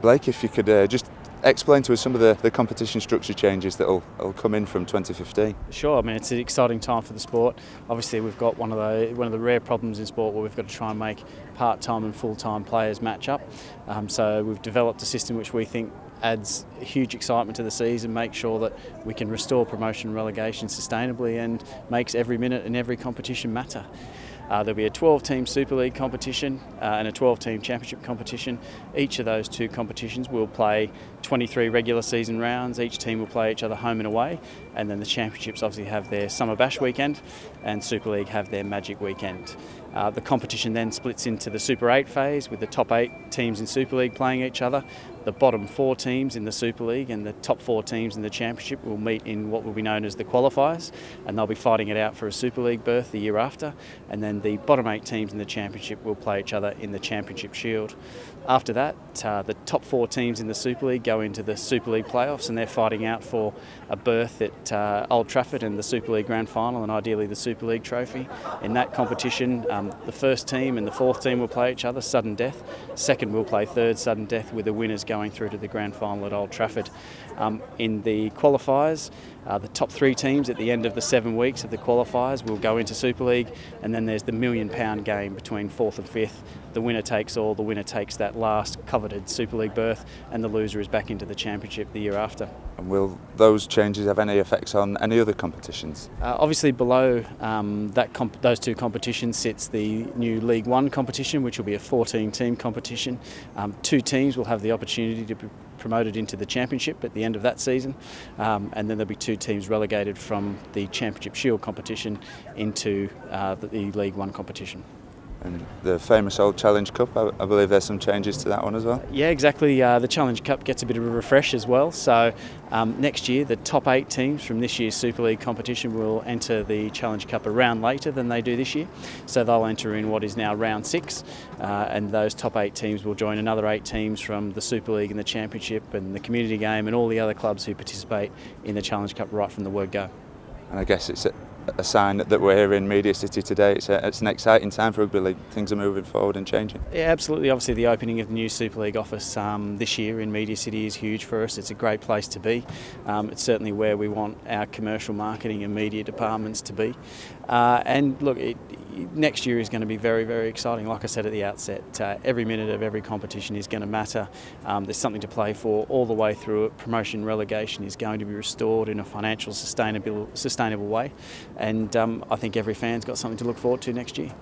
Blake, if you could just explain to us some of the competition structure changes that will come in from 2015. Sure. I mean, it's an exciting time for the sport. Obviously, we've got one of the rare problems in sport where we've got to try and make part-time and full-time players match up. So we've developed a system which we think adds huge excitement to the season, makes sure that we can restore promotion and relegation sustainably, and makes every minute and every competition matter. There'll be a 12-team Super League competition and a 12-team Championship competition. Each of those two competitions will play 23 regular season rounds. Each team will play each other home and away, and then the Championships obviously have their Summer Bash weekend and Super League have their Magic weekend. The competition then splits into the Super 8 phase, with the top 8 teams in Super League playing each other. The bottom 4 teams in the Super League and the top 4 teams in the Championship will meet in what will be known as the qualifiers, and they'll be fighting it out for a Super League berth the year after. And then the bottom 8 teams in the Championship will play each other in the Championship Shield. After that, the top 4 teams in the Super League go into the Super League playoffs, and they're fighting out for a berth at Old Trafford and the Super League Grand Final, and ideally the Super League trophy. In that competition, the first team and the 4th team will play each other, sudden death. Second will play third, sudden death, with the winners going through to the Grand Final at Old Trafford. In the qualifiers, the top 3 teams at the end of the 7 weeks of the qualifiers will go into Super League, and then there's the £1 million game between 4th and 5th. The winner takes all, the winner takes that last coveted Super League berth, and the loser is back into the Championship the year after. And will those changes have any effects on any other competitions? Obviously below those 2 competitions sits the new League 1 competition, which will be a 14-team competition. 2 teams will have the opportunity to be promoted into the Championship at the end of that season, and then there'll be 2 teams relegated from the Championship Shield competition into the League 1 competition. And the famous old Challenge Cup, I believe there's some changes to that one as well? Yeah, exactly. The Challenge Cup gets a bit of a refresh as well. So next year, the top 8 teams from this year's Super League competition will enter the Challenge Cup a round later than they do this year. So they'll enter in what is now round 6, and those top 8 teams will join another 8 teams from the Super League and the Championship and the Community Game and all the other clubs who participate in the Challenge Cup right from the word go. And I guess it's a sign that we're here in Media City today. It's an exciting time for Rugby League. Things are moving forward and changing. Yeah, absolutely. Obviously, the opening of the new Super League office this year in Media City is huge for us. It's a great place to be. It's certainly where we want our commercial marketing and media departments to be. And look, next year is going to be very, very exciting. Like I said at the outset, every minute of every competition is going to matter. There's something to play for all the way through it. Promotion, relegation is going to be restored in a financial sustainable way. And I think every fan's got something to look forward to next year.